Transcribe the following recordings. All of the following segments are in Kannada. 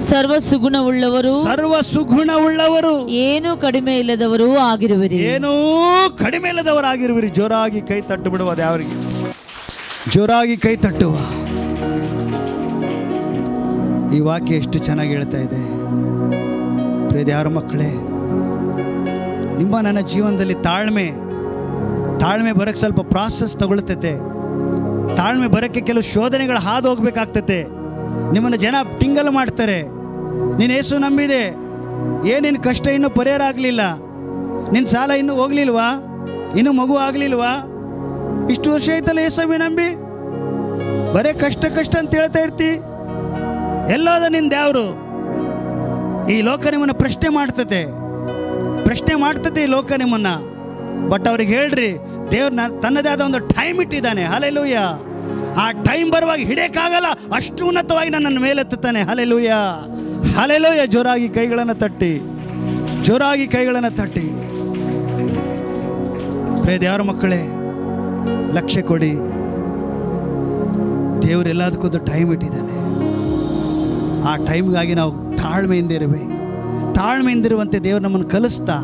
ಸರ್ವ ಸುಗುಣವುಳ್ಳವರು ಏನೂ ಕಡಿಮೆ ಇಲ್ಲದವರಾಗಿರುವಿರಿ. ಜೋರಾಗಿ ಕೈ ತಟ್ಟು ಬಿಡುವ ಯಾವರಿಗೆ ಜೋರಾಗಿ ಕೈ ತಟ್ಟುವ. ಈ ವಾಕ್ಯ ಎಷ್ಟು ಚೆನ್ನಾಗಿ ಹೇಳ್ತಾ ಇದೆ. ಪ್ರಿಯ ಯಾರ ಮಕ್ಕಳೇ, ನಿಮ್ಮ ನನ್ನ ಜೀವನದಲ್ಲಿ ತಾಳ್ಮೆ ಬರಕ್ಕೆ ಸ್ವಲ್ಪ ಪ್ರಾಸೆಸ್ ತಗೊಳ್ತೈತೆ. ತಾಳ್ಮೆ ಬರೋಕ್ಕೆ ಕೆಲವು ಶೋಧನೆಗಳು ಹಾದು ಹೋಗ್ಬೇಕಾಗ್ತೈತೆ. ನಿಮ್ಮನ್ನು ಜನ ಟಿಂಗಲ್ ಮಾಡ್ತಾರೆ. ನೀನು ಏಸು ನಂಬಿದೆ, ಏನೇನು ಕಷ್ಟ ಇನ್ನೂ ಪರಿಹಾರ ಆಗಲಿಲ್ಲ, ನಿನ್ನ ಸಾಲ ಇನ್ನೂ ಹೋಗ್ಲಿಲ್ವಾ, ಇನ್ನೂ ಮಗು ಆಗಲಿಲ್ವಾ, ಇಷ್ಟು ವರ್ಷ ಆಯ್ತಲ್ಲ ಏಸವಿ ನಂಬಿ, ಬರೇ ಕಷ್ಟ ಅಂತ ಹೇಳ್ತಾ ಇರ್ತಿ, ಎಲ್ಲೋದ ನಿನ್ನ ದೇವರು. ಈ ಲೋಕ ನಿಮ್ಮನ್ನು ಪ್ರಶ್ನೆ ಮಾಡ್ತತೆ ಈ ಲೋಕ ನಿಮ್ಮನ್ನು. ಬಟ್ ಅವ್ರಿಗೆ ಹೇಳ್ರಿ, ದೇವ್ರು ತನ್ನದೇ ಆದ ಒಂದು ಟೈಮ್ ಇಟ್ಟಿದ್ದಾನೆ. ಹಲ್ಲೆಲೂಯ. ಆ ಟೈಮ್ ಬರುವಾಗ ಹಿಡಿಯಕ್ಕಾಗಲ್ಲ, ಅಷ್ಟು ಉನ್ನತವಾಗಿ ನನ್ನನ್ನು ಮೇಲೆತ್ತುತ್ತಾನೆ. Hallelujah, hallelujah. ಜೋರಾಗಿ ಕೈಗಳನ್ನು ತಟ್ಟಿ. ಪ್ರಿಯ ದೇವರ ಮಕ್ಕಳೇ, ಲಕ್ಷ್ಯ ಕೊಡಿ. ದೇವರು ಎಲ್ಲದಕ್ಕೊಂದು ಟೈಮ್ ಇಟ್ಟಿದ್ದಾನೆ. ಆ ಟೈಮ್ಗಾಗಿ ನಾವು ತಾಳ್ಮೆಯಿಂದಿರುವಂತೆ ದೇವರು ನಮ್ಮನ್ನು ಕಲಿಸ್ತಾ,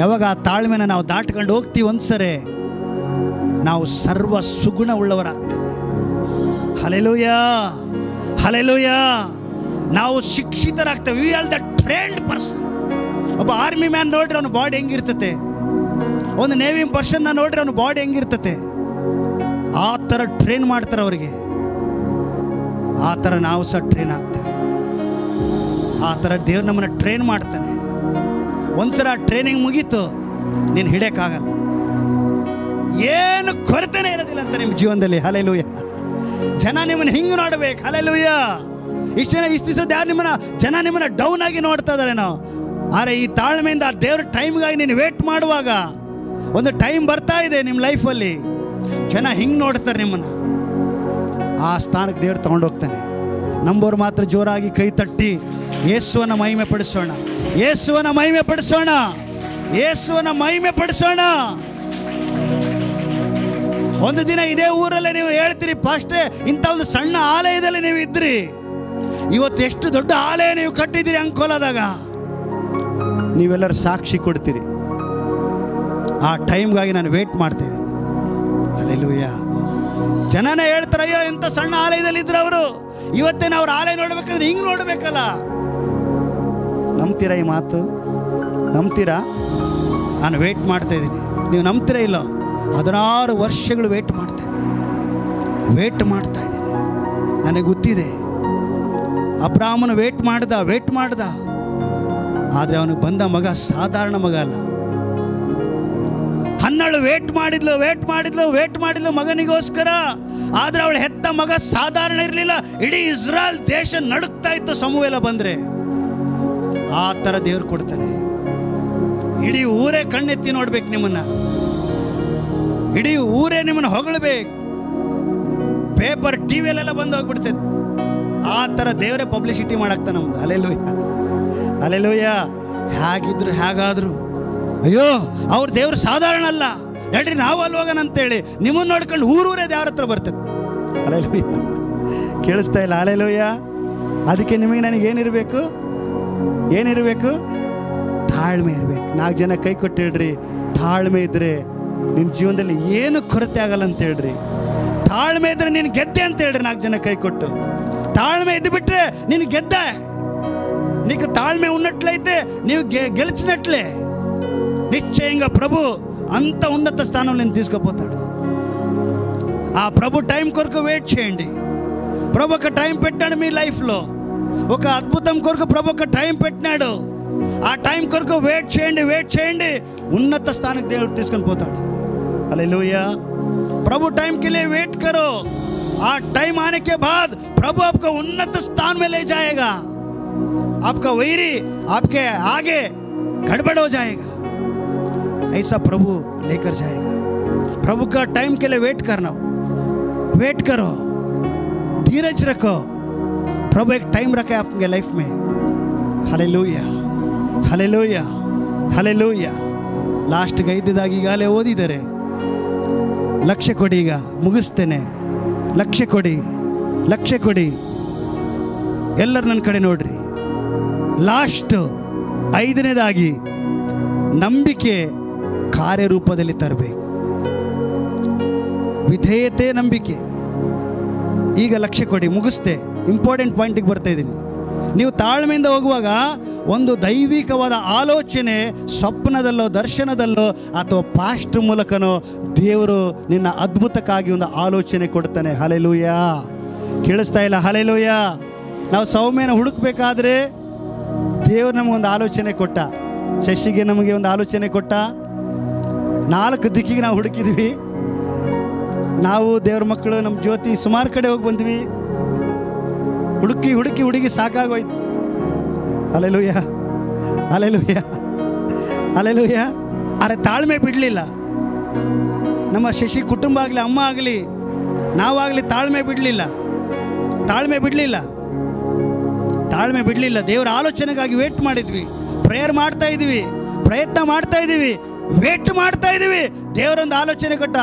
ಯಾವಾಗ ಆ ತಾಳ್ಮೆನ ನಾವು ದಾಟ್ಕೊಂಡು ಹೋಗ್ತೀವಿ ಒಂದ್ಸರೆ, ನಾವು ಸರ್ವ ಸುಗುಣ ಉಳ್ಳವರಾಗ್ತೇವೆ. ಹಲ್ಲೆಲೂಯ. ನಾವು ಶಿಕ್ಷಿತರಾಗ್ತೇವೆ. We are the trained person. ಒಬ್ಬ ಆರ್ಮಿ ಮ್ಯಾನ್ ನೋಡ್ರಿ ಅವನ ಬಾಡಿ ಹೆಂಗಿರ್ತತೆ, ಒಂದು ನೇವಿ ಪರ್ಸನ್ನ ನೋಡ್ರಿ ಅವನ ಬಾಡಿ ಹೆಂಗಿರ್ತತೆ, ಆ ಥರ ಟ್ರೈನ್ ಮಾಡ್ತಾರೆ ಅವರಿಗೆ. ಆ ಥರ ನಾವು ಸಹ ಟ್ರೈನ್ ಆಗ್ತೇವೆ. ಆ ಥರ ದೇವ್ರು ನಮ್ಮನ್ನು ಟ್ರೈನ್ ಮಾಡ್ತಾನೆ. ಒಂದ್ಸಲ ಟ್ರೈನಿಂಗ್ ಮುಗೀತು, ನೀನು ಹಿಡಿಯೋಕ್ಕಾಗಲ್ಲ, ಏನು ಕೊರತೆನೇ ಇರೋದಿಲ್ಲ ಅಂತ ನಿಮ್ಮ ಜೀವನದಲ್ಲಿ. ಹಲ್ಲೆಲೂಯ. ಜನ ನಿಮ್ಮನ್ನು ಹಿಂಗೆ ನೋಡ್ಬೇಕು. ಹಲ್ಲೆಲೂಯ. ಇಷ್ಟು ದಿವಸ ಜನ ನಿಮ್ಮನ್ನು ಡೌನ್ ಆಗಿ ನೋಡ್ತಾ ಇದ್ದಾರೆ. ನಾವು ಆದರೆ ಈ ತಾಳ್ಮೆಯಿಂದ ಆ ದೇವ್ರ ಟೈಮ್ಗಾಗಿ ನೀನು ವೇಟ್ ಮಾಡುವಾಗ, ಒಂದು ಟೈಮ್ ಬರ್ತಾ ಇದೆ ನಿಮ್ಮ ಲೈಫಲ್ಲಿ, ಜನ ಹಿಂಗೆ ನೋಡ್ತಾರೆ ನಿಮ್ಮನ್ನು. ಆ ಸ್ಥಾನಕ್ಕೆ ದೇವ್ರು ತಗೊಂಡೋಗ್ತಾನೆ. ನಂಬೋರು ಮಾತ್ರ ಜೋರಾಗಿ ಕೈ ತಟ್ಟಿ ಯೇಸುವನ ಮಹಿಮೆ ಪಡಿಸೋಣ. ಒಂದು ದಿನ ಇದೇ ಊರಲ್ಲೇ ನೀವು ಹೇಳ್ತೀರಿ, ಪಾಸ್ಟೇ ಇಂಥ ಒಂದು ಸಣ್ಣ ಆಲಯದಲ್ಲಿ ನೀವು ಇದ್ರಿ, ಇವತ್ತು ಎಷ್ಟು ದೊಡ್ಡ ಆಲಯ ನೀವು ಕಟ್ಟಿದ್ದೀರಿ ಅಂಕೋಲಾದಾಗ. ನೀವೆಲ್ಲರೂ ಸಾಕ್ಷಿ ಕೊಡ್ತೀರಿ. ಆ ಟೈಮ್ಗಾಗಿ ನಾನು ವೇಟ್ ಮಾಡ್ತಾ ಇದ್ದೀನಿ. ಹಲ್ಲೆಲೂಯ. ಜನನೇ ಹೇಳ್ತಾರೆ, ಅಯ್ಯೋ ಇಂಥ ಸಣ್ಣ ಆಲಯದಲ್ಲಿ ಇದ್ರು ಅವರು, ಇವತ್ತೇನು ಅವ್ರ ಆಲಯ ನೋಡ್ಬೇಕಂದ್ರೆ ಹಿಂಗೆ ನೋಡ್ಬೇಕಲ್ಲ. ನಂಬ್ತೀರಾ ಈ ಮಾತು? ನಂಬ್ತೀರಾ? ನಾನು ವೇಟ್ ಮಾಡ್ತಾ ಇದ್ದೀನಿ. ನೀವು ನಂಬ್ತೀರಾ ಇಲ್ಲೋ? 16 ವರ್ಷಗಳು ವೇಟ್ ಮಾಡ್ತಾ ಇದ್ದೀನಿ. ನನಗೆ ಗೊತ್ತಿದೆ, ಅಬ್ರಾಹ್ಮನು ವೇಟ್ ಮಾಡ್ದ. ಆದರೆ ಅವನಿಗೆ ಬಂದ ಮಗ ಸಾಧಾರಣ ಮಗ ಅಲ್ಲ. ಹನ್ನಳು ವೇಟ್ ಮಾಡಿದ್ಲು ಮಗನಿಗೋಸ್ಕರ. ಆದರೆ ಅವಳು ಹೆತ್ತ ಮಗ ಸಾಧಾರಣ ಇರಲಿಲ್ಲ. ಇಡೀ ಇಸ್ರಾಯೇಲ್ ದೇಶ ನಡುಕ್ತಾ ಇತ್ತು ಸಮುವೇಲ ಬಂದರೆ. ಆ ಥರ ದೇವ್ರು ಕೊಡ್ತಾನೆ. ಇಡೀ ಊರೇ ಕಣ್ಣೆತ್ತಿ ನೋಡ್ಬೇಕು ನಿಮ್ಮನ್ನ, ಇಡೀ ಊರೇ ನಿಮ್ಮನ್ನು ಹೊಗಳಬೇಕು. ಪೇಪರ್ ಟಿವಿಯಲ್ಲೆಲ್ಲ ಬಂದು ಹೋಗ್ಬಿಡ್ತೈತೆ. ಆ ಥರ ದೇವರೇ ಪಬ್ಲಿಸಿಟಿ ಮಾಡಾಕ್ತಾನೆ ನಮ್ದು. ಹಲ್ಲೆಲೂಯ. ಹೇಗಾದ್ರು ಅಯ್ಯೋ ಅವ್ರ ದೇವ್ರು ಸಾಧಾರಣ ಅಲ್ಲ, ನಡ್ರಿ ನಾವು ಅಲ್ಲಿ ಹೋಗೋಣ ಅಂತೇಳಿ ನಿಮ್ಮನ್ನು ನೋಡ್ಕೊಂಡು ಊರೂರೇ ದೇವ್ರ ಹತ್ರ ಬರ್ತದೆ. ಹಲ್ಲೆಲೂಯ. ಕೇಳಿಸ್ತಾ ಇಲ್ಲ? ಹಲ್ಲೆಲೂಯ. ಅದಕ್ಕೆ ನಿಮಗೆ ನನಗೇನಿರಬೇಕು? ತಾಳ್ಮೆ ಇರಬೇಕು. 4 ಜನ ಕೈ ಕೊಟ್ಟು ಹೇಳ್ರಿ, ತಾಳ್ಮೆ ಇದ್ರೆ ನಿನ್ನ ಜೀವನದಲ್ಲಿ ಏನು ಕೊರತೆ ಆಗಲ್ಲ ಅಂತ ಹೇಳ್ರಿ. ತಾಳ್ಮೆ ಇದ್ರೆ ನೀನು ಗೆದ್ದೆ ಅಂತ ಹೇಳ್ರಿ. 4 ಜನ ಕೈ ಕೊಟ್ಟು. ತಾಳ್ಮೆ ಇದ್ದು ಬಿಟ್ರೆ ನೀನು ಗೆದ್ದ. నీకు తాಳ್ಮೆ ఉన్నట్లయితే నీవు గెలిచినట్లే. నిశ్చయంగా ప్రభు అంత ఉన్నత స్థానంలో నేను తీసుకుపోతాడు. ఆ ప్రభు టైం కొరకు వెయిట్ చేయండి. ప్రభు ఒక టైం పెట్టాడు మీ లైఫ్లో. ఒక అద్భుతం కొరకు ప్రభు ఒక టైం పెట్టినాడు. ఆ టైం కొరకు వెయిట్ చేయండి. ఉన్నత స్థానానికి దేవుడు తీసుకొని పోతాడు. हालेलुया. प्रभु टाइम के लिए वेट करो. आ टाइम आने के बाद प्रभु आपको उन्नत स्थान में ले जाएगा. आपका वैरी आपके आगे गड़बड़ हो जाएगा, ऐसा प्रभु लेकर जाएगा. प्रभु का टाइम के लिए वेट करना, वेट करो, धीरज रखो. प्रभु एक टाइम रखे आपके लाइफ में. Hallelujah, hallelujah, hallelujah. लास्ट ಗೆ ಇದ್ದಿದಾಗ ಈಗಾಗಲೇ ಓದಿದರೆ ಲಕ್ಷ್ಯ ಕೊಡಿ. ಈಗ ಮುಗಿಸ್ತೇನೆ. ಲಕ್ಷ್ಯ ಕೊಡಿ, ಲಕ್ಷ್ಯ ಕೊಡಿ. ಎಲ್ಲರೂ ನನ್ನ ಕಡೆ ನೋಡ್ರಿ. ಲಾಸ್ಟ್ 5ನೇದಾಗಿ ನಂಬಿಕೆ ಕಾರ್ಯರೂಪದಲ್ಲಿ ತರಬೇಕು. ವಿಧೇಯತೆ, ನಂಬಿಕೆ. ಈಗ ಲಕ್ಷ್ಯ ಕೊಡಿ, ಮುಗಿಸ್ತೆ. ಇಂಪಾರ್ಟೆಂಟ್ ಪಾಯಿಂಟಿಗೆ ಬರ್ತಾ ಇದ್ದೀನಿ. ನೀವು ತಾಳ್ಮೆಯಿಂದ ಹೋಗುವಾಗ ಒಂದು ದೈವಿಕವಾದ ಆಲೋಚನೆ ಸ್ವಪ್ನದಲ್ಲೋ ದರ್ಶನದಲ್ಲೋ ಅಥವಾ ಪಾಸ್ಟ್ ಮೂಲಕನೋ ದೇವರು ನಿನ್ನ ಅದ್ಭುತಕ್ಕಾಗಿ ಒಂದು ಆಲೋಚನೆ ಕೊಡ್ತಾನೆ. ಹಲ್ಲೆಲೂಯ. ಕೇಳಿಸ್ತಾ ಇಲ್ಲ? ಹಲ್ಲೆಲೂಯ. ನಾವು ಸೌಮ್ಯನ ಹುಡುಕ್ಬೇಕಾದ್ರೆ ದೇವರು ನಮಗೊಂದು ಆಲೋಚನೆ ಕೊಟ್ಟ. ಶಶಿಗೆ ನಮಗೆ ಒಂದು ಆಲೋಚನೆ ಕೊಟ್ಟ. 4 ದಿಕ್ಕಿಗೆ ನಾವು ಹುಡುಕಿದ್ವಿ. ನಾವು ದೇವ್ರ ಮಕ್ಕಳು, ನಮ್ಮ ಜ್ಯೋತಿ ಸುಮಾರು ಕಡೆ ಹೋಗಿ ಬಂದ್ವಿ. ಹುಡುಕಿ ಹುಡುಕಿ ಹುಡುಗಿ ಸಾಕಾಗೋಯ್ತು. Hallelujah, hallelujah, hallelujah. ಆದರೆ ತಾಳ್ಮೆ ಬಿಡಲಿಲ್ಲ. ನಮ್ಮ ಶಶಿ ಕುಟುಂಬ ಆಗಲಿ, ಅಮ್ಮ ಆಗಲಿ, ನಾವಾಗಲಿ ತಾಳ್ಮೆ ಬಿಡಲಿಲ್ಲ. ತಾಳ್ಮೆ ಬಿಡಲಿಲ್ಲ. ತಾಳ್ಮೆ ಬಿಡಲಿಲ್ಲ. ದೇವರ ಆಲೋಚನೆಗಾಗಿ ವೇಟ್ ಮಾಡಿದ್ವಿ. ಪ್ರೇಯರ್ ಮಾಡ್ತಾ ಇದ್ವಿ, ಪ್ರಯತ್ನ ಮಾಡ್ತಾ ಇದ್ದೀವಿ, ವೇಟ್ ಮಾಡ್ತಾ ಇದ್ದೀವಿ. ದೇವರೊಂದು ಆಲೋಚನೆ ಕೊಟ್ಟ.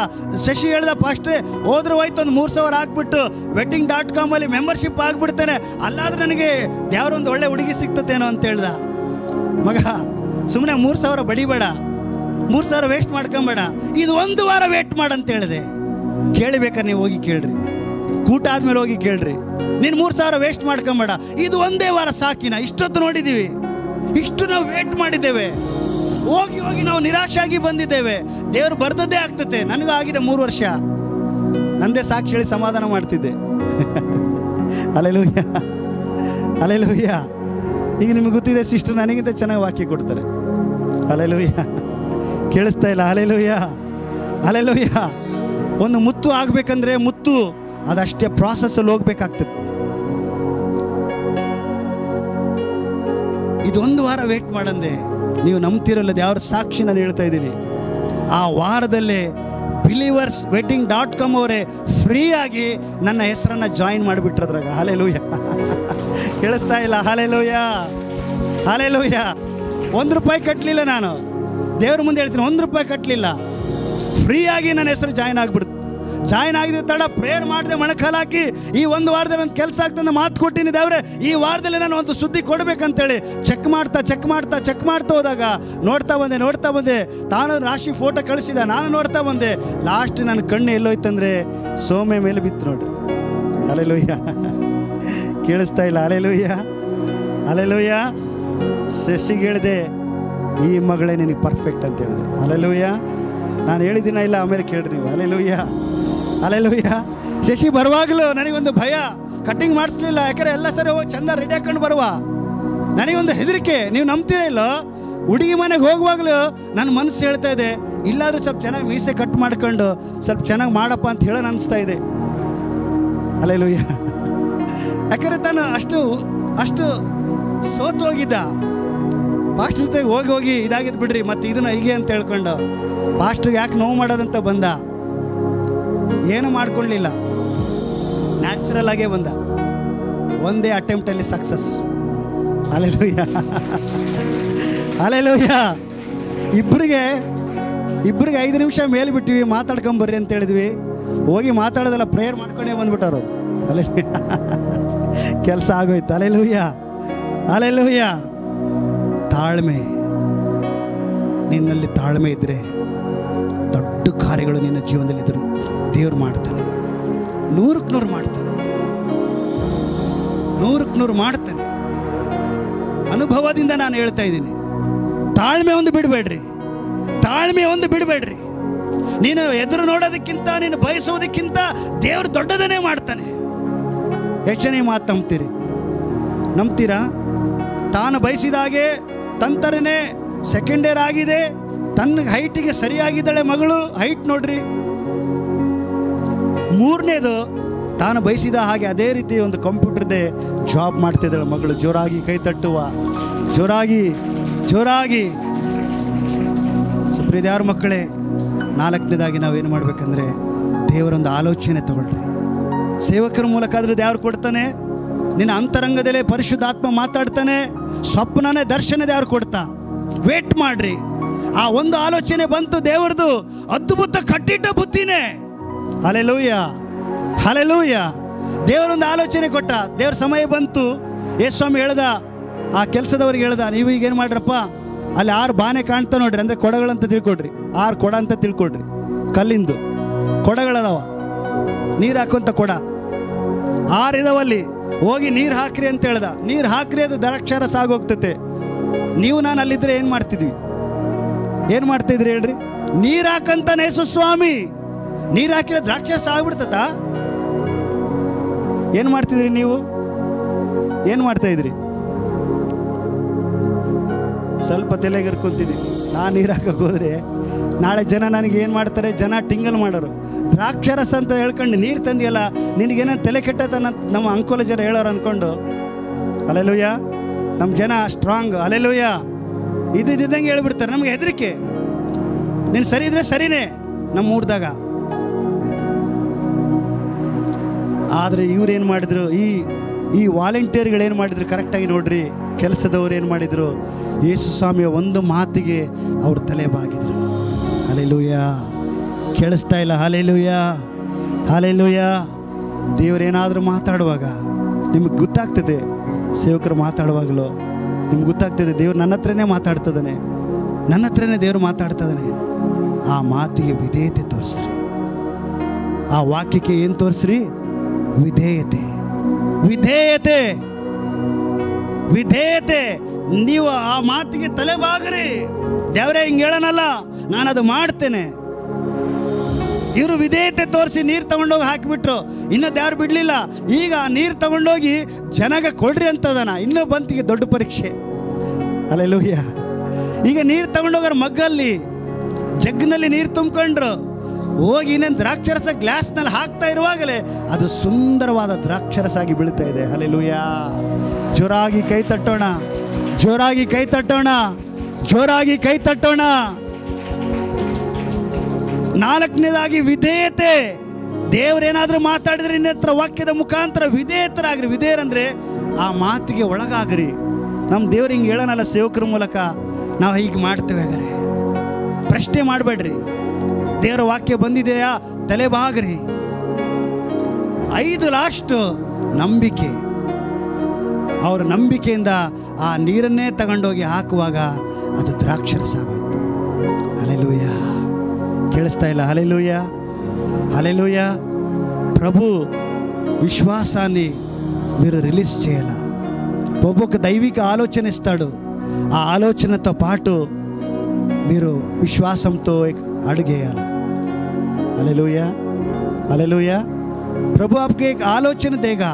ಶಶಿ ಹೇಳ್ದ, ಫಸ್ಟೇ ಹೋದ್ರೂ ಹೋಯ್ತು, ಒಂದು 3,000 ಹಾಕ್ಬಿಟ್ಟು wedding.com ಅಲ್ಲಿ ಮೆಂಬರ್ಶಿಪ್ ಆಗಿಬಿಡ್ತೇನೆ, ಅಲ್ಲಾದ್ರೂ ನನಗೆ ದೇವರೊಂದು ಒಳ್ಳೆ ಹುಡುಗಿ ಸಿಗ್ತತೇನೋ ಅಂತ ಹೇಳ್ದ. ಮಗ, ಸುಮ್ಮನೆ 3,000 ಬಡಿಬೇಡ, 3,000 ವೇಸ್ಟ್ ಮಾಡ್ಕೊಂಬೇಡ, ಇದು 1 ವಾರ ವೇಟ್ ಮಾಡಂತ ಹೇಳಿದೆ. ಕೇಳಬೇಕಾದ್ರೆ ನೀವು ಹೋಗಿ ಕೇಳ್ರಿ, ಕೂಟ ಆದ್ಮೇಲೆ ಹೋಗಿ ಕೇಳ್ರಿ. ನೀನು 3,000 ವೇಸ್ಟ್ ಮಾಡ್ಕೊಂಬೇಡ, ಇದು 1 ವಾರ ಸಾಕಿನ. ಇಷ್ಟೊತ್ತು ನೋಡಿದ್ದೀವಿ, ಇಷ್ಟು ನಾವು ವೇಟ್ ಮಾಡಿದ್ದೇವೆ, ಹೋಗಿ ಹೋಗಿ ನಾವು ನಿರಾಶಾಗಿ ಬಂದಿದ್ದೇವೆ. ದೇವರು ಬರ್ದದ್ದೇ ಆಗ್ತತೆ. ನನಗೂ ಆಗಿದೆ 3 ವರ್ಷ. ನಂದೇ ಸಾಕ್ಷಿ ಹೇಳಿ ಸಮಾಧಾನ ಮಾಡ್ತಿದ್ದೆ. Hallelujah, hallelujah. ಈಗ ನಿಮಗೆ ಗೊತ್ತಿದೆ, ಸಿಸ್ಟರ್ ನನಗಿಂತ ಚೆನ್ನಾಗಿ ವಾಕ್ಯ ಕೊಡ್ತಾರೆ. ಹಲ್ಲೆಲೂಯ. ಕೇಳಿಸ್ತಾ ಇಲ್ಲ? Hallelujah, hallelujah. ಒಂದು ಮುತ್ತು ಆಗಬೇಕಂದ್ರೆ ಮುತ್ತು ಅದಷ್ಟೇ ಪ್ರಾಸೆಸ್ಸಲ್ಲಿ ಹೋಗ್ಬೇಕಾಗ್ತದೆ. ಇದು 1 ವಾರ ವೇಟ್ ಮಾಡಂದೆ. ನೀವು ನಂಬ್ತಿರಲ್ಲ, ಯಾವ್ರ ಸಾಕ್ಷಿ ನಾನು ಹೇಳ್ತಾ ಇದ್ದೀನಿ. ಆ ವಾರದಲ್ಲೇ ಬಿಲೀವರ್ಸ್ wedding.com ಅವರೇ ಫ್ರೀ ಆಗಿ ನನ್ನ ಹೆಸರನ್ನು ಜಾಯಿನ್ ಮಾಡಿಬಿಟ್ರದ್ರಾಗ. ಹಲ್ಲೆಲೂಯ. ಕೇಳಿಸ್ತಾ ಇಲ್ಲ? Hallelujah, hallelujah. 1 ರೂಪಾಯಿ ಕಟ್ಟಲಿಲ್ಲ. ನಾನು ದೇವ್ರ ಮುಂದೆ ಹೇಳ್ತೀನಿ, 1 ರೂಪಾಯಿ ಕಟ್ಟಲಿಲ್ಲ. ಫ್ರೀ ಆಗಿ ನನ್ನ ಹೆಸರು ಜಾಯಿನ್ ಆಗಿಬಿಡ್ತು. ಜಾಯಿನ್ ಆಗಿದ ತಡ ಪ್ರೇಯರ್ ಮಾಡಿದೆ, ಮೊಣಕಾಲು ಹಾಕಿ ಈ 1 ವಾರದಲ್ಲಿ ಒಂದು ಕೆಲಸ ಆಗ್ತದೆ ಮಾತು ಕೊಟ್ಟಿನಿ ದೇವ್ರೆ, ಈ ವಾರದಲ್ಲಿ ನಾನು ಒಂದು ಸುದ್ದಿ ಕೊಡಬೇಕಂತೇಳಿ ಚೆಕ್ ಮಾಡ್ತಾ ಹೋದಾಗ ನೋಡ್ತಾ ಬಂದೆ. ತಾನು ರಾಶಿ ಫೋಟೋ ಕಳಿಸಿದ, ನಾನು ನೋಡ್ತಾ ಬಂದೆ. ಲಾಸ್ಟ್ ನನ್ನ ಕಣ್ಣು ಎಲ್ಲೋಯ್ತಂದ್ರೆ ಸೋಮೆ ಮೇಲೆ ಬಿತ್ತು ನೋಡ್ರಿ. ಹಲ್ಲೆಲೂಯ. ಕೇಳಿಸ್ತಾ ಇಲ್ಲ? Hallelujah, hallelujah. ಶಶಿಗೆ ಹೇಳಿದೆ, ಈ ಮಗಳೇ ನಿನಗೆ ಪರ್ಫೆಕ್ಟ್ ಅಂತ ಹೇಳಿದೆ. ಹಲ್ಲೆಲೂಯ. ನಾನು ಹೇಳಿದ್ದೀನ ಇಲ್ಲ, ಆಮೇಲೆ ಕೇಳ್ರಿ ನೀವು. Hallelujah, hallelujah. ಶಶಿ ಬರುವಾಗಲೂ ನನಗೊಂದು ಭಯ, ಕಟ್ಟಿಂಗ್ ಮಾಡಿಸ್ಲಿಲ್ಲ. ಯಾಕಂದರೆ ಎಲ್ಲ ಸರಿ ಹೋಗಿ ಚಂದ ರೆಡಿ ಹಾಕೊಂಡು ಬರುವ. ನನಗೊಂದು ಹೆದರಿಕೆ. ನೀವು ನಂಬ್ತೀರಾ ಇಲ್ಲೋ, ಹುಡುಗಿ ಮನೆಗೆ ಹೋಗುವಾಗಲೂ ನನ್ನ ಮನಸ್ಸು ಹೇಳ್ತಾ ಇದೆ, ಇಲ್ಲಾದರೂ ಸ್ವಲ್ಪ ಚೆನ್ನಾಗಿ ಮೀಸೆ ಕಟ್ ಮಾಡ್ಕೊಂಡು ಸ್ವಲ್ಪ ಚೆನ್ನಾಗಿ ಮಾಡಪ್ಪ ಅಂತ ಹೇಳೋಣ ಅನಿಸ್ತಾ ಇದೆ. ಹಲ್ಲೆಲೂಯ. ಯಾಕಂದರೆ ತಾನು ಅಷ್ಟು ಸೋತು ಹೋಗಿದ್ದ. ಪಾಸ್ಟ್ ಜೊತೆಗೆ ಹೋಗಿ ಇದಾಗಿದ್ದು ಬಿಡ್ರಿ, ಮತ್ತು ಇದನ್ನು ಹೀಗೆ ಅಂತ ಹೇಳ್ಕೊಂಡು ಪಾಸ್ಟ್ರಿಗೆ ಯಾಕೆ ನೋವು ಮಾಡೋದಂತ ಬಂದ. ಏನು ಮಾಡ್ಕೊಳ್ಳಿಲ್ಲ, ನ್ಯಾಚುರಲ್ ಆಗೇ ಬಂದ. ಒಂದೇ ಅಟೆಂಪ್ಟಲ್ಲಿ ಸಕ್ಸಸ್. Hallelujah, hallelujah. ಇಬ್ಬರಿಗೆ 5 ನಿಮಿಷ ಮೇಲೆ ಬಿಟ್ಟಿವಿ, ಮಾತಾಡ್ಕೊಂಬರ್ರಿ ಅಂತ ಹೇಳಿದ್ವಿ. ಹೋಗಿ ಮಾತಾಡೋದಲ್ಲ, ಪ್ರೇಯರ್ ಮಾಡ್ಕೊಂಡೇ ಬಂದ್ಬಿಟ್ಟವರು. ಹಲ್ಲೆಲೂಯ. ಕೆಲಸ ಆಗೋಯ್ತು. Hallelujah, hallelujah. ತಾಳ್ಮೆ, ನಿನ್ನಲ್ಲಿ ತಾಳ್ಮೆ ಇದ್ದರೆ ದೊಡ್ಡ ಕಾರ್ಯಗಳು ನಿನ್ನ ಜೀವನದಲ್ಲಿ ಇದ್ರು ದೇವ್ರು ಮಾಡ್ತಾನೆ. 100ಕ್ಕೆ 100 ಮಾಡ್ತಾನೆ. 100ಕ್ಕೆ 100 ಮಾಡ್ತಾನೆ. ಅನುಭವದಿಂದ ನಾನು ಹೇಳ್ತಾ ಇದ್ದೀನಿ. ತಾಳ್ಮೆ ಒಂದು ಬಿಡಬೇಡ್ರಿ, ತಾಳ್ಮೆ ಒಂದು ಬಿಡಬೇಡ್ರಿ. ನೀನು ಎದುರು ನೋಡೋದಕ್ಕಿಂತ, ನೀನು ಬಯಸೋದಕ್ಕಿಂತ ದೇವರು ದೊಡ್ಡದನ್ನೇ ಮಾಡ್ತಾನೆ. ಎಷ್ಟು ಜನ ಮಾತು ನಂಬ್ತೀರಾ? ತಾನು ಬಯಸಿದ ಹಾಗೆ ತಂತರನೇ ಸೆಕೆಂಡ್ ಇಯರ್ ಆಗಿದೆ, ತನ್ನ ಹೈಟಿಗೆ ಸರಿಯಾಗಿದ್ದಾಳೆ ಮಗಳು. ಹೈಟ್ ನೋಡ್ರಿ. 3ನೇದು, ತಾನು ಬಯಸಿದ ಹಾಗೆ ಅದೇ ರೀತಿ ಒಂದು ಕಂಪ್ಯೂಟರ್ದೇ ಜಾಬ್ ಮಾಡ್ತಿದ್ದಾಳೆ ಮಗಳು. ಜೋರಾಗಿ ಕೈ ತಟ್ಟುವ, ಜೋರಾಗಿ. ಸುಪ್ರೀತಿ ಯಾರ ಮಕ್ಕಳೇ, 4ನೇದಾಗಿ ನಾವೇನು ಮಾಡ್ಬೇಕಂದ್ರೆ ದೇವರೊಂದು ಆಲೋಚನೆ ತಗೊಳ್ರಿ. ಸೇವಕರ ಮೂಲಕ ಆದ್ರೆ ದೇವ್ರು ಕೊಡ್ತಾನೆ. ನಿನ್ನ ಅಂತರಂಗದಲ್ಲೇ ಪರಿಶುದ್ಧಾತ್ಮ ಮಾತಾಡ್ತಾನೆ. ಸ್ವಪ್ನನೇ ದರ್ಶನ ದೇವ್ರು ಕೊಡ್ತಾ. ವೇಟ್ ಮಾಡ್ರಿ. ಆ ಒಂದು ಆಲೋಚನೆ ಬಂತು ದೇವರದು, ಅದ್ಭುತ ಕಟ್ಟಿಟ್ಟ ಬುದ್ಧಿನೇ. Hallelujah, hallelujah. ದೇವರೊಂದು ಆಲೋಚನೆ ಕೊಟ್ಟ. ದೇವ್ರ ಸಮಯ ಬಂತು, ಯೇಸು ಸ್ವಾಮಿ ಹೇಳ್ದ, ಆ ಕೆಲಸದವ್ರಿಗೆ ಹೇಳ್ದ, ನೀವು ಈಗೇನು ಮಾಡ್ರಪ್ಪ, ಅಲ್ಲಿ 6 ಬಾನೆ ಕಾಣ್ತಾ ನೋಡ್ರಿ, ಅಂದರೆ ಕೊಡಗಳಂತ ತಿಳ್ಕೊಡ್ರಿ, 6 ಕೊಡ ಅಂತ ತಿಳ್ಕೊಡ್ರಿ, ಕಲ್ಲಿಂದು ಕೊಡಗಳದಾವ, ನೀರು ಹಾಕುವಂಥ ಕೊಡ 6 ಇದಾವಲ್ಲಿ, ಹೋಗಿ ನೀರು ಹಾಕ್ರಿ ಅಂತ ಹೇಳ್ದ. ನೀರು ಹಾಕ್ರಿ, ಅದು ದ್ರಾಕ್ಷಾರಸ ಆಗೋಗ್ತತೆ. ನೀವು ನಾನು ಅಲ್ಲಿದ್ರೆ ಏನು ಮಾಡ್ತಿದ್ವಿ? ಏನು ಮಾಡ್ತಿದ್ರಿ ಹೇಳ್ರಿ? ನೀರು ಹಾಕಂತಾನೆ ಯೇಸು ಸ್ವಾಮಿ, ನೀರು ಹಾಕಿರೋ ದ್ರಾಕ್ಷಾರಸ ಆಗ್ಬಿಡ್ತತ? ಏನು ಮಾಡ್ತಿದ್ರಿ ನೀವು? ಏನು ಮಾಡ್ತಾ ಇದ್ರಿ? ಸ್ವಲ್ಪ ತಲೆಗರ್ಕೊಂತಿದ್ವಿ. ನಾನು ನೀರು ಹಾಕಕ್ಕೆ ಹೋದರೆ ನಾಳೆ ಜನ ನನಗೆ ಏನು ಮಾಡ್ತಾರೆ? ಜನ ಟಿಂಗಲ್ ಮಾಡೋರು. ದ್ರಾಕ್ಷಾರಸ ಅಂತ ಹೇಳ್ಕೊಂಡು ನೀರು ತಂದಿಯಲ್ಲ, ನಿನಗೇನೋ ತಲೆ ಕೆಟ್ಟತ ನಮ್ಮ ಅಂಕೋಲ ಜನ ಹೇಳೋರು ಅಂದ್ಕೊಂಡು. ಅಲ್ಲೆಲೂಯ, ನಮ್ಮ ಜನ ಸ್ಟ್ರಾಂಗ್. ಅಲ್ಲೆಲೂಯ, ಇದ್ದಂಗೆ ಹೇಳ್ಬಿಡ್ತಾರೆ. ನಮಗೆ ಹೆದರಿಕೆ. ನೀನು ಸರಿ ಇದ್ರೆ ಸರಿನೇ ನಮ್ಮ ಊರ್ದಾಗ. ಆದರೆ ಇವ್ರೇನು ಮಾಡಿದ್ರು? ಈ ವಾಲಂಟಿಯರ್ಗಳೇನು ಮಾಡಿದ್ರು? ಕರೆಕ್ಟಾಗಿ ನೋಡ್ರಿ, ಕೆಲಸದವ್ರು ಏನು ಮಾಡಿದರು? ಯೇಸು ಸ್ವಾಮಿಯ ಒಂದು ಮಾತಿಗೆ ಅವ್ರು ತಲೆ ಬಾಗಿದ್ರು. ಹಲ್ಲೆಲೂಯ, ಕೇಳಿಸ್ತಾ ಇಲ್ಲ? Hallelujah, hallelujah. ದೇವರೇನಾದರೂ ಮಾತಾಡುವಾಗ ನಿಮಗೆ ಗೊತ್ತಾಗ್ತದೆ. ಸೇವಕರು ಮಾತಾಡುವಾಗಲೂ ನಿಮ್ಗೆ ಗೊತ್ತಾಗ್ತದೆ, ದೇವ್ರು ನನ್ನ ಹತ್ರನೇ ಮಾತಾಡ್ತದಾನೆ, ನನ್ನ ಹತ್ರನೇ ದೇವರು ಮಾತಾಡ್ತದಾನೆ. ಆ ಮಾತಿಗೆ ವಿಧೇಯತೆ ತೋರಿಸ್ರಿ. ಆ ವಾಕ್ಯಕ್ಕೆ ಏನು ತೋರಿಸ್ರಿ? ವಿಧೇಯತೆ, ವಿಧೇಯತೆ, ವಿಧೇಯತೆ. ನೀವು ಆ ಮಾತಿಗೆ ತಲೆ ಬಾಗ್ರಿ. ದೇವರೇ ಹಿಂಗೆ ಹೇಳನಲ್ಲ, ನಾನು ಅದು ಮಾಡ್ತೇನೆ. ಇವರು ವಿಧೇಯತೆ ತೋರಿಸಿ ನೀರು ತಗೊಂಡೋಗಿ ಹಾಕಿಬಿಟ್ರು. ಇನ್ನೂ ದೇವ್ರು ಬಿಡಲಿಲ್ಲ. ಈಗ ನೀರು ತಗೊಂಡೋಗಿ ಜನಗೆ ಕೊಡ್ರಿ ಅಂತದಾನ. ಇನ್ನೂ ಬಂತಿಗೆ ದೊಡ್ಡ ಪರೀಕ್ಷೆ. ಹಲ್ಲೆಲೂಯ. ಈಗ ನೀರು ತಗೊಂಡೋಗಾರ ಮಗ್ಗಲ್ಲಿ ಜಗ್ನಲ್ಲಿ ನೀರು ತುಂಬಿಕೊಂಡ್ರು. ಹೋಗಿ ಇನ್ನೇನು ದ್ರಾಕ್ಷರಸ ಗ್ಲಾಸ್ನಲ್ಲಿ ಹಾಕ್ತಾ ಇರುವಾಗಲೇ ಅದು ಸುಂದರವಾದ ದ್ರಾಕ್ಷರಸ ಆಗಿ ಬೀಳ್ತಾ ಇದೆ. ಹಲ್ಲೆಲೂಯ. ಜೋರಾಗಿ ಕೈ ತಟ್ಟೋಣ, ಜೋರಾಗಿ ಕೈ ತಟ್ಟೋಣ, ಜೋರಾಗಿ ಕೈ ತಟ್ಟೋಣ. 4ನೇದಾಗಿ ವಿಧೇಯತೆ. ದೇವರೇನಾದರೂ ಮಾತಾಡಿದ್ರೆ ಇನ್ನತ್ರ ವಾಕ್ಯದ ಮುಖಾಂತರ ವಿಧೇಯತರಾಗ್ರಿ. ವಿಧೇಯರಂದ್ರೆ ಆ ಮಾತಿಗೆ ಒಳಗಾಗ್ರಿ. ನಮ್ಮ ದೇವ್ರು ಹಿಂಗೆ ಹೇಳೋಣಲ್ಲ, ಸೇವಕರ ಮೂಲಕ ನಾವು ಹೀಗೆ ಮಾಡ್ತೇವೆ. ಹಾಗಾರೆ ಪ್ರಶ್ನೆ ಮಾಡಬೇಡ್ರಿ. ದೇವರ ವಾಕ್ಯ ಬಂದಿದೆಯಾ? ತಲೆ ಬಾಗ್ರಿ. 5 ಲಾಸ್ಟ್ ನಂಬಿಕೆ. ಅವರ ನಂಬಿಕೆಯಿಂದ ಆ ನೀರನ್ನೇ ತಗೊಂಡೋಗಿ ಹಾಕುವಾಗ ಅದು ದ್ರಾಕ್ಷರಸ ಆಗೋಯ್ತು. ಹಲ್ಲೆಲೂಯ. ಕೇಳಿಸ್ತಾ ಇಲ್ಲ? హల్లెలూయ, హల్లెలూయ. ప్రభు విశ్వాసాన్ని మీరు రిలీజ్ చేయాలి. ప్రభు ఒక దైవిక ఆలోచన ఇస్తాడు. ఆ ఆలోచనతో పాటు మీరు విశ్వాసంతో అడుగేయాలి. హల్లెలూయ, హల్లెలూయ. प्रभु आपके एक आलोचना देगा.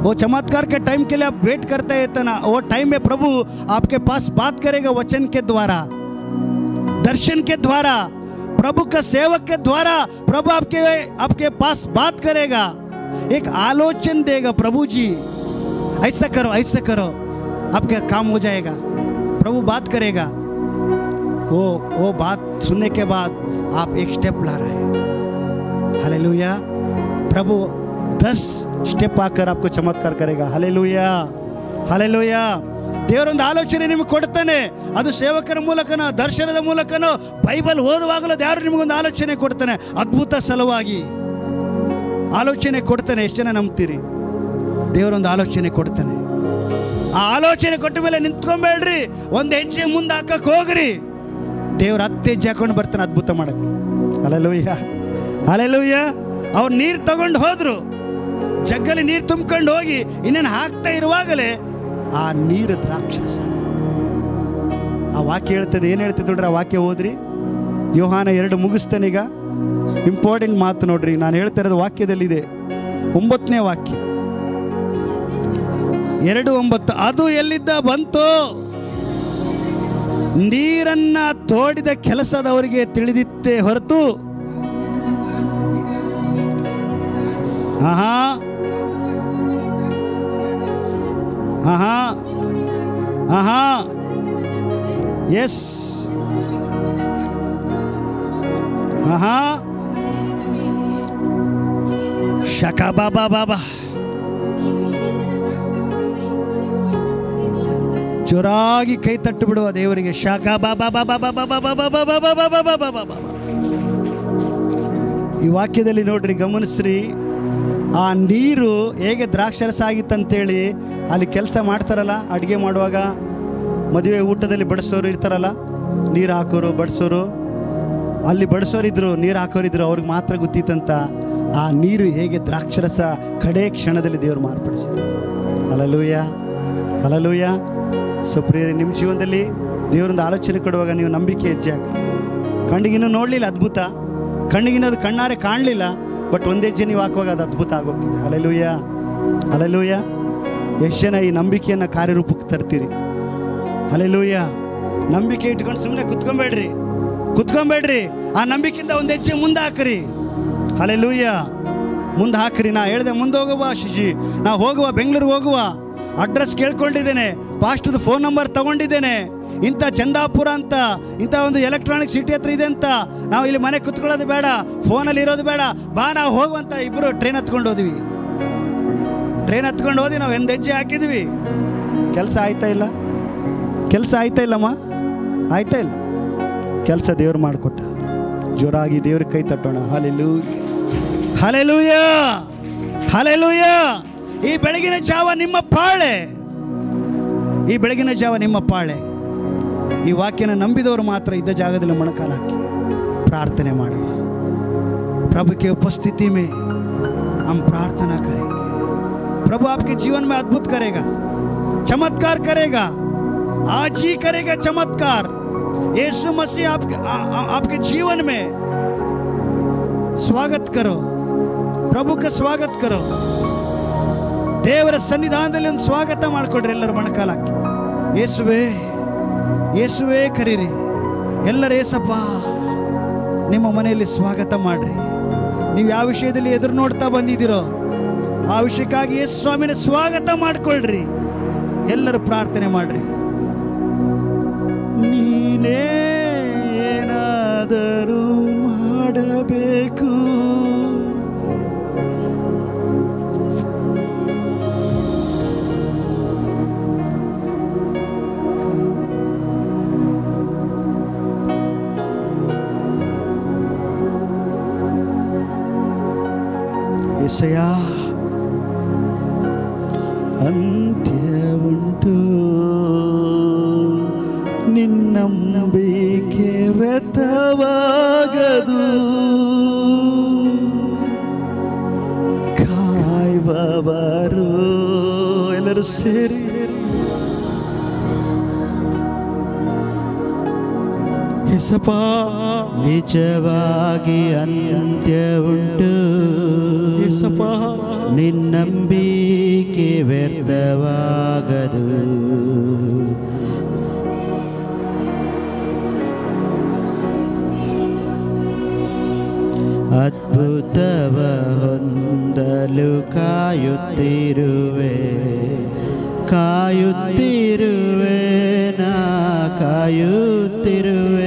वो चमत्कार के टाइम के लिए आप वेट करते हैं ना, वो टाइम में प्रभु आपके पास बात करेगा वचन के द्वारा, दर्शन के द्वारा, प्रभु का सेवक के द्वारा प्रभु आपके पास बात करेगा, एक आलोचना देगा. प्रभु जी ऐसा करो, ऐसा करो, आपका काम हो जाएगा. प्रभु बात करेगा. वो बात सुनने के बाद आप एक स्टेप ला रहे हैं. हालेलुया. प्रभु 10 स्टेप आकर आपको चमत्कार करेगा. Hallelujah, hallelujah. ದೇವರೊಂದು ಆಲೋಚನೆ ನಿಮಗೆ ಕೊಡ್ತಾನೆ. ಅದು ಸೇವಕರ ಮೂಲಕನೋ ದರ್ಶನದ ಮೂಲಕನೋ ಬೈಬಲ್ ಓದುವಾಗಲೂ ದೇವರು ನಿಮಗೊಂದು ಆಲೋಚನೆ ಕೊಡ್ತಾನೆ. ಅದ್ಭುತ ಸಲುವಾಗಿ ಆಲೋಚನೆ ಕೊಡ್ತಾನೆ. ಎಷ್ಟು ಜನ ನಂಬ್ತೀರಿ? ದೇವರೊಂದು ಆಲೋಚನೆ ಕೊಡ್ತಾನೆ. ಆ ಆಲೋಚನೆ ಕೊಟ್ಟ ಮೇಲೆ ನಿಂತ್ಕೊಂಬೇಡ್ರಿ, ಒಂದು ಹೆಜ್ಜೆ ಮುಂದೆ ಹಾಕಕ್ಕೆ ಹೋಗ್ರಿ. ದೇವ್ರು 10 ಹೆಜ್ಜೆ ಹಾಕೊಂಡು ಬರ್ತಾನೆ ಅದ್ಭುತ ಮಾಡಕ್ಕೆ. Hallelujah, hallelujah. ಅವ್ರು ನೀರು ತಗೊಂಡು ಹೋದ್ರು, ಜಗ್ಗಲ್ಲಿ ನೀರು ತುಂಬ್ಕೊಂಡು ಹೋಗಿ ಇನ್ನೇನು ಹಾಕ್ತಾ ಇರುವಾಗಲೇ ಆ ನೀರು ದ್ರಾಕ್ಷರಸ. ಆ ವಾಕ್ಯ ಹೇಳ್ತದೆ. ಏನು ಹೇಳ್ತದೆ ನೋಡ್ರಿ? ಆ ವಾಕ್ಯ ಓದ್ರಿ. ಯೋಹಾನ 2 ಮುಗಿಸ್ತಾನೀಗ. ಇಂಪಾರ್ಟೆಂಟ್ ಮಾತು ನೋಡ್ರಿ. ನಾನು ಹೇಳ್ತಾ ಇರೋದು ವಾಕ್ಯದಲ್ಲಿದೆ. 9ನೇ ವಾಕ್ಯ 2:9. ಅದು ಎಲ್ಲಿದ್ದ ಬಂತು? ನೀರನ್ನ ತೋಡಿದ ಕೆಲಸದವರಿಗೆ ತಿಳಿದಿತ್ತೇ ಹೊರತು. ಆಹಾ, ಆಹಾ, ಆಹಾ, ಎಸ್, ಆಹಾ, ಶಕ ಬಾಬಾ ಬಾಬಾ. ಜೋರಾಗಿ ಕೈ ತಟ್ಟು ಬಿಡುವ ದೇವರಿಗೆ. ಶಕ ಬಾಬಾ ಬಾಬಾ ಬಾಬಾ ಬಾಬಾ ಬಾಬಾ ಬಾಬಾ ಬಾಬಾ ಬಾಬಾ. ಈ ವಾಕ್ಯದಲ್ಲಿ ನೋಡ್ರಿ, ಗಮನಿಸ್ರಿ. ಆ ನೀರು ಹೇಗೆ ದ್ರಾಕ್ಷರಸ ಆಗಿತ್ತಂತೇಳಿ ಅಲ್ಲಿ ಕೆಲಸ ಮಾಡ್ತಾರಲ್ಲ, ಅಡುಗೆ ಮಾಡುವಾಗ ಮದುವೆ ಊಟದಲ್ಲಿ ಬಡಿಸೋರು ಇರ್ತಾರಲ್ಲ, ನೀರು ಹಾಕೋರು ಬಡಿಸೋರು, ಅಲ್ಲಿ ಬಡಿಸೋರಿದ್ರು, ನೀರು ಹಾಕೋರಿದ್ರು, ಅವ್ರಿಗೆ ಮಾತ್ರ ಗೊತ್ತಿತ್ತಂತ ಆ ನೀರು ಹೇಗೆ ದ್ರಾಕ್ಷರಸ ಕಡೆ ಕ್ಷಣದಲ್ಲಿ ದೇವರು ಮಾರ್ಪಡಿಸಿದ್ರು. Hallelujah, hallelujah. ಸೊ ಪ್ರಿಯರೇ, ನಿಮ್ಮ ಜೀವನದಲ್ಲಿ ದೇವರೊಂದು ಆಲೋಚನೆ ಕೊಡುವಾಗ ನೀವು ನಂಬಿಕೆ ಹೆಜ್ಜೆ ಹಾಕಿ. ಕಣ್ಣಿಗಿನ್ನೂ ನೋಡಲಿಲ್ಲ ಅದ್ಭುತ, ಕಣ್ಣಿಗಿನ್ನೋದು ಕಣ್ಣಾರೆ ಕಾಣಲಿಲ್ಲ, ಬಟ್ ಒಂದೇ ಹೆಜ್ಜೆ ನೀವು ಹಾಕುವಾಗ ಅದು ಅದ್ಭುತ ಆಗೋಗ್ತಿದೆ. Hallelujah, hallelujah. ಎಷ್ಟು ಜನ ಈ ನಂಬಿಕೆಯನ್ನು ಕಾರ್ಯರೂಪಕ್ಕೆ ತರ್ತೀರಿ? ಹಲ್ಲೆಲೂಯ. ನಂಬಿಕೆ ಇಟ್ಕೊಂಡು ಸುಮ್ಮನೆ ಕುತ್ಕೊಂಬೇಡ್ರಿ. ಆ ನಂಬಿಕೆಯಿಂದ ಒಂದು ಹೆಜ್ಜೆ ಮುಂದೆ ಹಾಕ್ರಿ. ಹಲ್ಲೆಲೂಯ, ಮುಂದೆ ಹಾಕ್ರಿ. ನಾ ಹೇಳ್ದೆ ಮುಂದೆ ಹೋಗುವ ಶಿಶಿ, ನಾ ಹೋಗುವ, ಬೆಂಗಳೂರಿಗೆ ಹೋಗುವ, ಅಡ್ರೆಸ್ ಕೇಳ್ಕೊಂಡಿದ್ದೇನೆ, ಪಾಸ್ಟದ ಫೋನ್ ನಂಬರ್ ತೊಗೊಂಡಿದ್ದೇನೆ, ಇಂಥ ಚಂದಾಪುರ ಅಂತ ಇಂಥ ಒಂದು ಎಲೆಕ್ಟ್ರಾನಿಕ್ ಸಿಟಿ ಹತ್ರ ಇದೆ ಅಂತ, ನಾವು ಇಲ್ಲಿ ಮನೆ ಕುತ್ಕೊಳ್ಳೋದು ಬೇಡ, ಫೋನಲ್ಲಿ ಇರೋದು ಬೇಡ, ಬಾ ನಾವು ಹೋಗುವಂತ ಇಬ್ಬರು ಟ್ರೈನ್ ಹತ್ಕೊಂಡು ಹೋದ್ವಿ. ನಾವು ಒಂದು ಹೆಜ್ಜೆ ಹಾಕಿದ್ವಿ. ಕೆಲಸ ಆಯ್ತಾ ಇಲ್ಲ? ಕೆಲಸ ಆಯ್ತಾ ಇಲ್ಲಮ್ಮ? ಆಯ್ತಾ ಇಲ್ಲ? ಕೆಲಸ ದೇವ್ರು ಮಾಡಿಕೊಟ್ಟ. ಜೋರಾಗಿ ದೇವ್ರಿಗೆ ಕೈ ತಟ್ಟೋಣ. Hallelujah, hallelujah, hallelujah. ಈ ಬೆಳಗಿನ ಜಾವ ನಿಮ್ಮ ಪಾಳೆ, ಈ ಬೆಳಗಿನ ಜಾವ ನಿಮ್ಮ ಪಾಳೆ. ಈ ವಾಕ್ಯನ ನಂಬಿದವರು ಮಾತ್ರ ಇದ್ದ ಜಾಗದಲ್ಲಿ ಮೊಣಕಾಲು ಹಾಕಿ ಪ್ರಾರ್ಥನೆ ಮಾಡುವ. प्रभु के उपस्थिति में हम प्रार्थना करेंगे. प्रभु आपके जीवन में अद्भुत करेगा, चमत्कार करेगा, आज ही करेगा चमत्कार. यीशु मसीह आपके जीवन में स्वागत करो, प्रभु का स्वागत करो. ದೇವರ ಸನ್ನಿಧಾನದಲ್ಲಿ ಒಂದು ಸ್ವಾಗತ ಮಾಡಿಕೊಡ್ರಿ. ಎಲ್ಲರೂ ಮೊಣಕಾಲು ಹಾಕಿ ಯೇಸುವೇ, ಯೇಸುವೇ ಕರೀರಿ. ಎಲ್ಲರೂ ಏಸಪ್ಪ ನಿಮ್ಮ ಮನೆಯಲ್ಲಿ ಸ್ವಾಗತ ಮಾಡ್ರಿ. ನೀವು ಯಾವ ವಿಷಯದಲ್ಲಿ ಎದುರು ನೋಡ್ತಾ ಬಂದಿದ್ದೀರೋ ಆ ವಿಷಯಕ್ಕಾಗಿ ಯೇಸು ಸ್ವಾಮಿನ ಸ್ವಾಗತ ಮಾಡಿಕೊಳ್ಳ್ರಿ. ಎಲ್ಲರೂ ಪ್ರಾರ್ಥನೆ ಮಾಡ್ರಿ. ನೀನೇನಾದರೂ ಮಾಡಬೇಕು, ಏಸಯ್ಯ. ಅಂತ್ಯವುಂಟು ನಿನ್ನಂಬಿಕೆ ವ್ಯರ್ಥವಾಗದು, ಕಾಯುವವರು ಎಲ್ಲರೂ ಸೇರಿ ಏಸಪ್ಪ. ನಿಜವಾಗಿ ಅಂತ್ಯವುಂಟು ಏಸಪ್ಪ, ನಿನ್ನಂಬಿಕೆ ವ್ಯರ್ಥವಾಗದು, ಅದ್ಭುತವ ಹೊಂದಲು ಕಾಯುತ್ತಿರುವೆ, ಕಾಯುತ್ತಿರುವೆ, ನಾ ಕಾಯುತ್ತಿರುವೆ.